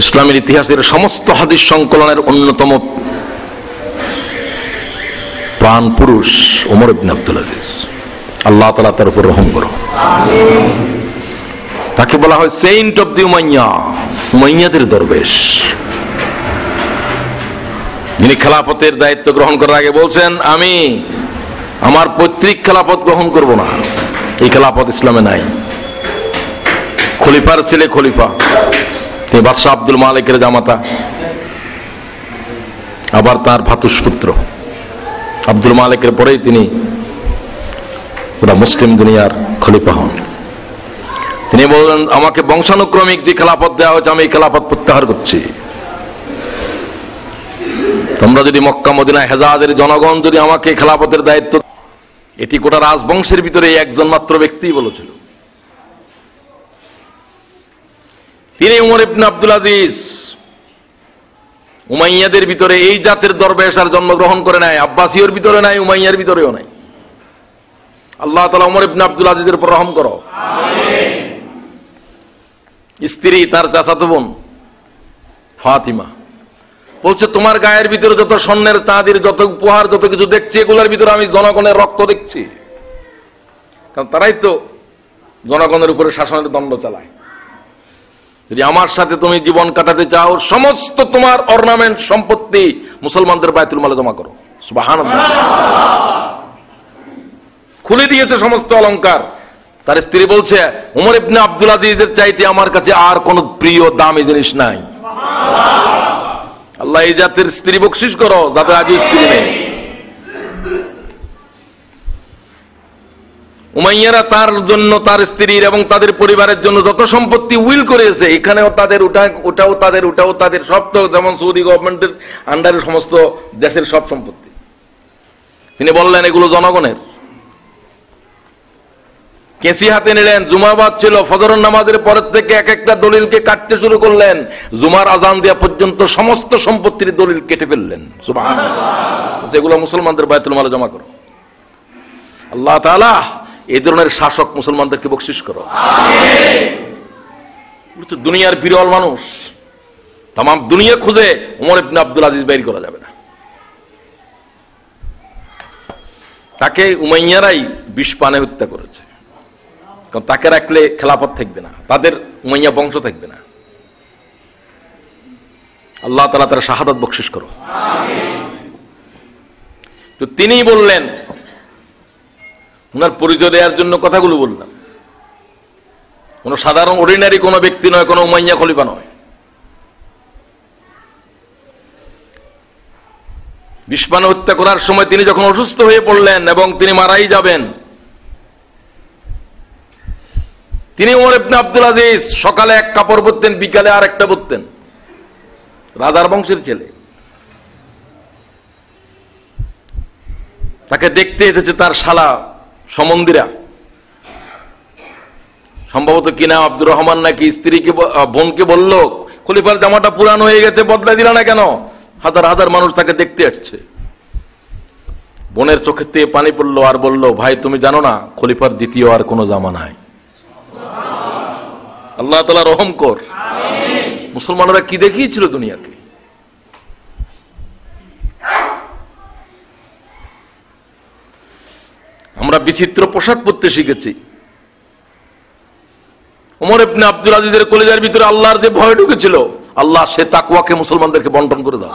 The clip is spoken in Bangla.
ইসলামের ইতিহাসের সমস্ত হাদিস সংকলনের অন্যতম প্রাণ পুরুষ ওমর ইবনে আব্দুল আজিজ, আল্লাহ তাআলা তার উপর রহম করো। তাকে বলা হয় সেন্ট অফ দি উমাইয়া, উমাইয়াদের দরবেশ, যিনি খেলাফতের দায়িত্ব গ্রহণ করার আগে বলছেন, আমি আমার পৈতৃক খেলাফত গ্রহণ করব না, এই খেলাফত ইসলামে নাই। খলিফার ছেলে খলিফা, তিনি বাদশাহ আব্দুল মালিকের জামাতা, আবার তার ভাতুষপুত্র আব্দুল মালিকের পরেই তিনি পুরা মুসলিম দুনিয়ার খলিফা হন। তিনি বললেন, আমাকে বংশানুক্রমিক যে খেলাফত দেওয়া হয়েছে, আমি এই খেলাফত প্রত্যাহার করছি। তোমরা যদি মক্কা মদিনা হেজাজের জনগণ যদি আমাকে খেলাফতের দায়িত্ব, এটি গোটা রাজবংশের ভিতরে একজন মাত্র ব্যক্তি বলেছিল। তিনি উমর ইবনে আব্দুল আজিজ উমাইয়াদের ভিতরে এই জাতের দরবেশ আর জন্মগ্রহণ করে নাই, আব্বাসীয়র ভিতরে নাই, উমাইয়ার ভিতরেও নাই। আল্লাহ তাআলা উমর ইবনে আব্দুল আজিজের উপর রহম করো। স্ত্রী তার চাচাতো বোন ফাতিমা বলছে, তোমার গায়ের ভিতরে যত স্বর্ণের চাঁদির যত উপহার যত কিছু দেখছি, এগুলোর ভিতরে আমি জনগণের রক্ত দেখছি। কারণ তারাই তো জনগণের উপরে শাসনের দণ্ড চালায়। যদি আমার সাথে তুমি জীবন কাটাতে চাও, সমস্ত তোমার অর্নামেন্ট সম্পত্তি মুসলমানদের বায়তুল মালে জমা করো। সুবহানাল্লাহ। খুলে দিয়েছে সমস্ত অলংকার। তার স্ত্রী বলছে, উমর ইবনে আব্দুল আজিজের চাইতে আমার কাছে আর কোন প্রিয় দামি জিনিস নাই। আল্লাহ এই জাতের স্ত্রী বকশিশ করো, যাদের আগে স্ত্রী নেই। উমাইয়ারা তার জন্য, তার স্ত্রীর এবং তাদের পরিবারের জন্য যত সম্পত্তি উইল করেছে, এখানেও তাদের, ওটাও তাদের, ওটাও তাদের, সব তো যেমন সৌদি গভর্নমেন্টের আন্ডারে সমস্ত দেশের সব সম্পত্তি। তিনি বললেন, এগুলো জনগণের। কেসি হাতে নিলেন, জুমাবাদ ছিল, ফজরের নামাজের পরের থেকে এক একটা দলিলকে কাটতে শুরু করলেন। জুমার আজান দেওয়া পর্যন্ত সমস্ত সম্পত্তির দলিল কেটে ফেললেন। সুবহানাল্লাহ। যেগুলো মুসলমানদের বায়তুল মালে জমা করো। আল্লাহ তাআলা এই ধরনের শাসক মুসলমানদেরকে বকশিশ করো। দুনিয়ার বিরল মানুষ, তাম দুনিয়া খুঁজে উমর ইবনে আব্দুল আজিজ বের করা যাবে না। তাকে উমাইয়ারাই বিষ পানে হত্যা করেছে। কারণ তাকে রাখলে খেলাফত থাকবে না, তাদের উমাইয়া বংশ থাকবে না। আল্লাহ তাআলা তার শাহাদাত বকশিশ করো। তো তিনি বললেন, ওনার পরিচয় দেওয়ার জন্য কথাগুলো বললাম। কোন সাধারণ অর্ডিনারি কোন ব্যক্তি নয়, কোন উমাইয়া খলিফা নয়। বিষ পানে হত্যা করার সময় তিনি যখন অসুস্থ হয়ে পড়লেন এবং তিনি মারাই যাবেন, তিনি উমর ইবনে আব্দুল আজিজ সকালে এক কাপড় পরতেন, বিকালে আর একটা পরতেন। রাজার বংশের ছেলে। তাকে দেখতে এসেছে তার শালা সমন্দিরা, সম্ভবত কি নাম আব্দুর রহমান নাকি, স্ত্রীকে বোনকে বলল, খলিফার জামাটা পুরানো হয়ে গেছে, বদলা দিলা না কেন? হাজার হাজার মানুষ তাকে দেখতে আসছে। বোনের চোখের থেকে পানি পড়লো আর বলল, ভাই তুমি জানো না, খলিফার দ্বিতীয় আর কোনো জামা নাই। আল্লাহ তাআলা রহম কর। মুসলমানরা কি দেখিয়েছিল দুনিয়াকে। আমরা বিচিত্র পোশাক পরতে শিখেছি। ওমর ইবনে আব্দুল আজিজের কলিজার ভিতরে আল্লাহর যে ভয় ঢুকেছিল, আল্লাহ সে তাকওয়াকে মুসলমানদেরকে বন্টন করে দাও।